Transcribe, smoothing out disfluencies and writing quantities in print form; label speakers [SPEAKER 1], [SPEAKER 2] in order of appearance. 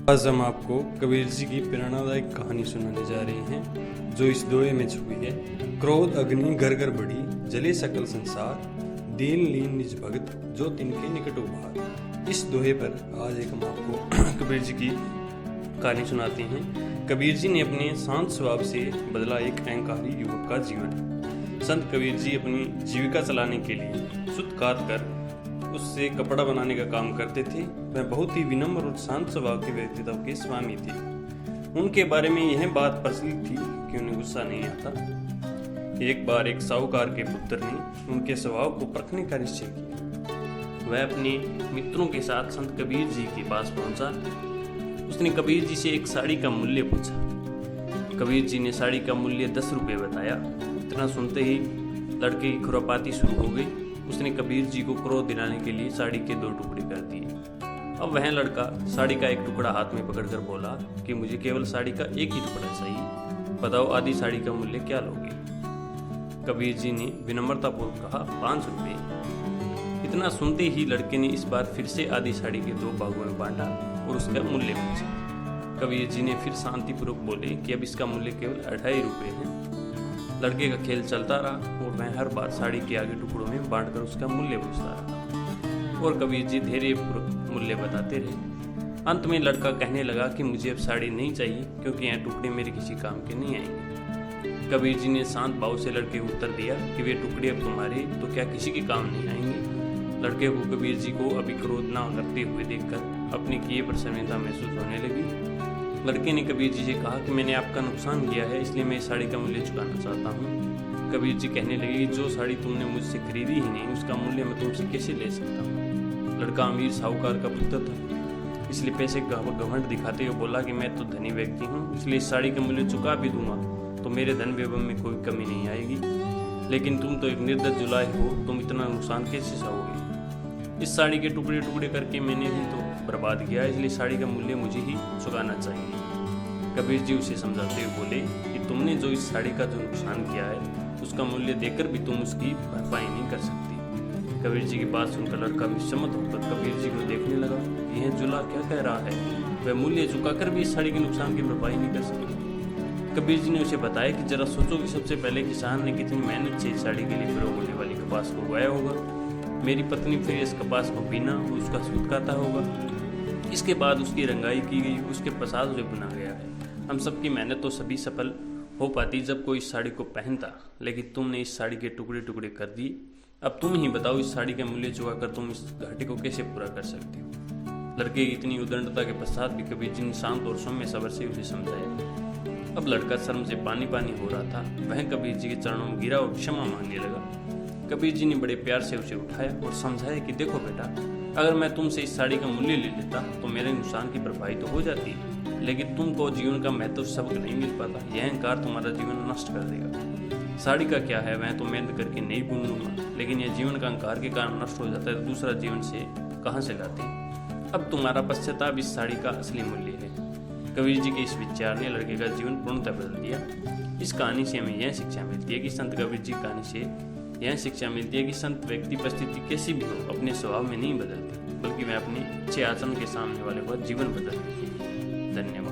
[SPEAKER 1] आज हम आपको कबीर जी की प्रेरणादायक कहानी सुनाने जा रहे हैं जो इस दोहे में छुपी है। क्रोध अग्नि घर घर बढ़ी, जले सकल संसार, दीन लीन निज भगत, जो तिनके निकट उभार। इस दोहे पर आज एक हम आपको कबीर जी की कहानी सुनाते हैं। कबीर जी ने अपने शांत स्वभाव से बदला एक अहंकारी युवक का जीवन। संत कबीर जी अपनी जीविका चलाने के लिए सुत काट कर उससे कपड़ा बनाने का काम करते थे। वह बहुत ही विनम्र और शांत स्वभाव के व्यक्तित्व के स्वामी थे। उनके बारे में यह बात प्रचलित थी कि उन्हें गुस्सा नहीं आता। एक बार एक साहूकार के पुत्र ने उनके स्वभाव को परखने का निश्चय किया। वह अपने मित्रों के साथ संत कबीर जी के पास पहुंचा। उसने कबीर जी से एक साड़ी का मूल्य पूछा। कबीर जी ने साड़ी का मूल्य 10 रुपये बताया। इतना सुनते ही लड़के की खुरापाती शुरू हो गई। उसने कबीर जी को क्रोध दिलाने के लिए साड़ी के 2 टुकड़े कर दिए। अब वह लड़का साड़ी का एक टुकड़ा हाथ में पकड़कर बोला कि मुझे केवल साड़ी का एक ही टुकड़ा चाहिए, बताओ आधी साड़ी का मूल्य क्या लोगे। कबीर जी ने विनम्रतापूर्वक कहा 5 रुपये। इतना सुनते ही लड़के ने इस बार फिर से आधी साड़ी के 2 भागों में बांटा और उसका मूल्य पूछा। कबीर जी ने फिर शांतिपूर्वक बोले कि अब इसका मूल्य केवल 2.5 रुपये है। लड़के का खेल चलता रहा और वह हर बार साड़ी के आगे टुकड़ों में बांटकर उसका मूल्य पूछता रहा और कबीर जी धैर्यपूर्वक मूल्य बताते रहे। अंत में लड़का कहने लगा कि मुझे अब साड़ी नहीं चाहिए क्योंकि यह टुकड़े मेरे किसी काम के नहीं आएंगे। कबीर जी ने शांत भाव से लड़के को उत्तर दिया कि वे टुकड़े अब तुम्हारे तो क्या किसी के काम नहीं आएंगे। लड़के को कबीर जी को अभी क्रोध न करते हुए देखकर अपने किए पर शर्मिंदा महसूस होने लगी। लड़के ने कबीर जी से कहा कि मैंने आपका नुकसान किया है, इसलिए मैं इस साड़ी का मूल्य चुकाना चाहता हूँ। कबीर जी कहने लगे जो साड़ी तुमने मुझसे खरीदी ही नहीं उसका मूल्य मैं तुमसे कैसे ले सकता हूँ। लड़का अमीर साहूकार का पुत्र था, इसलिए पैसे का घमंड दिखाते हुए बोला कि मैं तो धनी व्यक्ति हूँ, इसलिए इस साड़ी का मूल्य चुका भी दूंगा तो मेरे धन वैभव में कोई कमी नहीं आएगी। लेकिन तुम तो एक निर्दय जुलाए हो, तुम इतना नुकसान कैसे सहोगे। इस साड़ी के टुकड़े टुकड़े करके मैंने ही तो बर्बाद किया, इसलिए साड़ी का मूल्य मुझे ही चुकाना चाहिए। कबीर जी उसे समझाते हुए बोले कि तुमने जो इस साड़ी का जो नुकसान किया है उसका मूल्य देकर भी तुम उसकी भरपाई नहीं कर सकती। कबीर जी की बात सुनकर लड़का विस्मित होकर कबीर जी को देखने लगा। यह जुला क्या कह रहा है, वह मूल्य चुकाकर भी इस साड़ी के नुकसान की भरपाई नहीं कर सकती। कबीर जी ने उसे बताया कि जरा सोचो कि सबसे पहले किसान ने कितनी मेहनत से इस साड़ी के लिए प्रयोग होने वाली कपास को उगाया होगा। मेरी पत्नी फिर इस कपास को बीना और उसका सूत काता होगा, इसके बाद उसकी रंगाई की गई, उसके पसार उसे बुना गया है। हम सबकी मेहनत तो सभी सफल हो पाती जब कोई इस साड़ी को पहनता, लेकिन तुमने इस साड़ी के टुकड़े टुकड़े कर दिए। अब तुम ही बताओ इस साड़ी का मूल्य चुकाकर तुम इस घाटे को कैसे पूरा कर सकते हो। लड़के की इतनी उदंडता के पश्चात भी कबीर जी ने शांत और सौम्य सबर से उसे समझाया। अब लड़का शर्म से पानी पानी हो रहा था। वह कबीर जी के चरणों में गिरा और क्षमा मांगने लगा। कबीर जी ने बड़े प्यार से उसे उठाया और समझाया कि देखो बेटा, अगर मैं तुमसे इस साड़ी का मूल्य ले लेता तो मेरे नुकसान की भरपाई तो हो जाती, लेकिन तुमको जीवन का महत्व सबक नहीं मिल पाता। यह अहंकार तुम्हारा जीवन नष्ट कर देगा। साड़ी का क्या है, वह तो मेहनत करके नहीं बुन लूंगा, लेकिन यह जीवन का अहंकार के कारण नष्ट हो जाता है तो दूसरा जीवन से कहाँ से लाते हैं। अब तुम्हारा पश्चाताप इस साड़ी का असली मूल्य है। कबीर जी के इस विचार ने लड़के का जीवन पूर्णतः बदल दिया। इस कहानी से हमें यह शिक्षा मिलती है कि संत कबीर जी कहानी से यह शिक्षा मिलती है कि संत व्यक्ति परिस्थिति कैसी भी हो अपने स्वभाव में नहीं बदलते, बल्कि वह अपने अच्छे आचरण के सामने वाले को जीवन बदलते हैं। धन्यवाद।